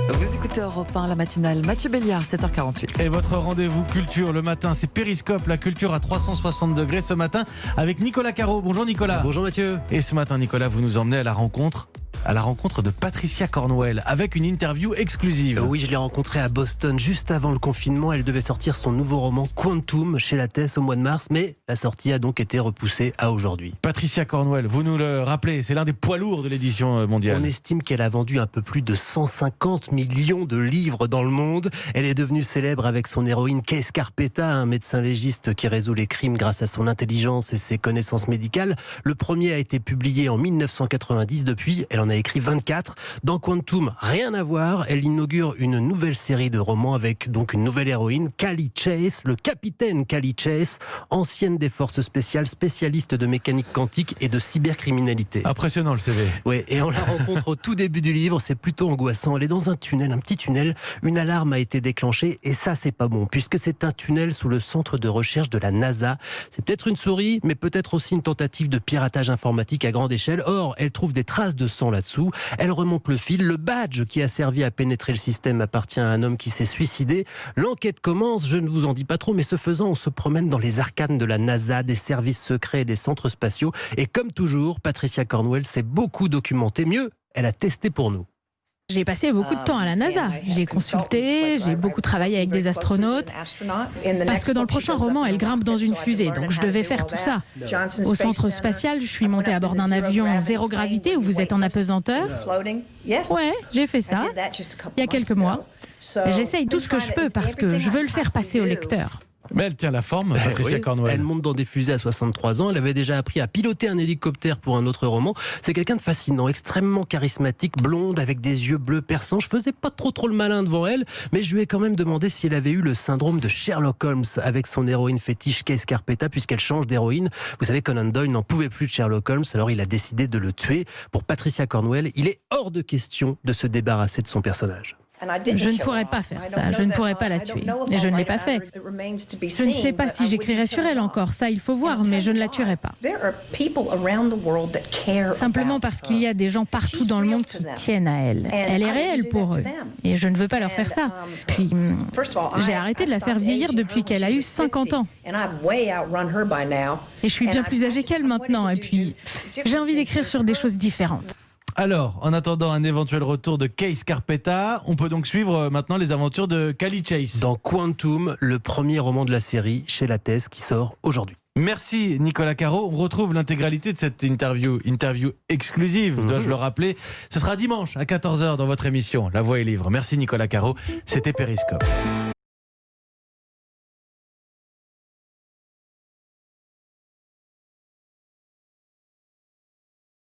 Vous écoutez Europe 1, la matinale. Mathieu Béliard, 7h48. Et votre rendez-vous culture le matin, c'est Périscope, la culture à 360 degrés ce matin avec Nicolas Caro. Bonjour Nicolas. Bonjour Mathieu. Et ce matin Nicolas, vous nous emmenez à la rencontre de Patricia Cornwell avec une interview exclusive. Oui, je l'ai rencontrée à Boston juste avant le confinement. Elle devait sortir son nouveau roman Quantum chez Lattès au mois de mars, mais la sortie a donc été repoussée à aujourd'hui. Patricia Cornwell, vous nous le rappelez, c'est l'un des poids lourds de l'édition mondiale. On estime qu'elle a vendu un peu plus de 150 millions de livres dans le monde. Elle est devenue célèbre avec son héroïne Kay Scarpetta, un médecin légiste qui résout les crimes grâce à son intelligence et ses connaissances médicales. Le premier a été publié en 1990. Depuis, elle en a écrit 24. Dans Quantum, rien à voir. Elle inaugure une nouvelle série de romans avec donc une nouvelle héroïne, Callie Chase, le capitaine Callie Chase, ancienne des forces spéciales, spécialiste de mécanique quantique et de cybercriminalité. Impressionnant le CV. Oui, et on la rencontre au tout début du livre, c'est plutôt angoissant. Elle est dans un tunnel, un petit tunnel, une alarme a été déclenchée et ça c'est pas bon, puisque c'est un tunnel sous le centre de recherche de la NASA. C'est peut-être une souris, mais peut-être aussi une tentative de piratage informatique à grande échelle. Or, elle trouve des traces de sang là-dessous, elle remonte le fil, le badge qui a servi à pénétrer le système appartient à un homme qui s'est suicidé. L'enquête commence, je ne vous en dis pas trop, mais ce faisant, on se promène dans les arcanes de la NASA, des services secrets et des centres spatiaux. Et comme toujours, Patricia Cornwell s'est beaucoup documentée. Mieux, elle a testé pour nous. J'ai passé beaucoup de temps à la NASA. J'ai consulté, j'ai beaucoup travaillé avec des astronautes. Parce que dans le prochain roman, elle grimpe dans une fusée, donc je devais faire tout ça. Au centre spatial, je suis montée à bord d'un avion zéro gravité où vous êtes en apesanteur. Ouais, j'ai fait ça, il y a quelques mois. J'essaye tout ce que je peux parce que je veux le faire passer au lecteur. Mais elle tient la forme, Patricia Cornwell. Elle monte dans des fusées à 63 ans. Elle avait déjà appris à piloter un hélicoptère pour un autre roman. C'est quelqu'un de fascinant, extrêmement charismatique, blonde, avec des yeux bleus perçants. Je faisais pas trop le malin devant elle, mais je lui ai quand même demandé si elle avait eu le syndrome de Sherlock Holmes avec son héroïne fétiche Kay Scarpetta, puisqu'elle change d'héroïne. Vous savez, Conan Doyle n'en pouvait plus de Sherlock Holmes, alors il a décidé de le tuer. Pour Patricia Cornwell, il est hors de question de se débarrasser de son personnage. Je ne pourrais pas faire ça, je ne pourrais pas la tuer. Et je ne l'ai pas fait. Je ne sais pas si j'écrirai sur elle encore, ça il faut voir, mais je ne la tuerai pas. Simplement parce qu'il y a des gens partout dans le monde qui tiennent à elle. Elle est réelle pour eux. Et je ne veux pas leur faire ça. Puis, j'ai arrêté de la faire vieillir depuis qu'elle a eu 50 ans. Et je suis bien plus âgée qu'elle maintenant. Et puis, j'ai envie d'écrire sur des choses différentes. Alors, en attendant un éventuel retour de Kay Scarpetta, on peut donc suivre maintenant les aventures de Callie Chase. Dans Quantum, le premier roman de la série chez Lattès qui sort aujourd'hui. Merci Nicolas Caro. On retrouve l'intégralité de cette interview exclusive, dois-je le rappeler. Ce sera dimanche à 14h dans votre émission La Voix est libre. Merci Nicolas Caro, c'était Périscope.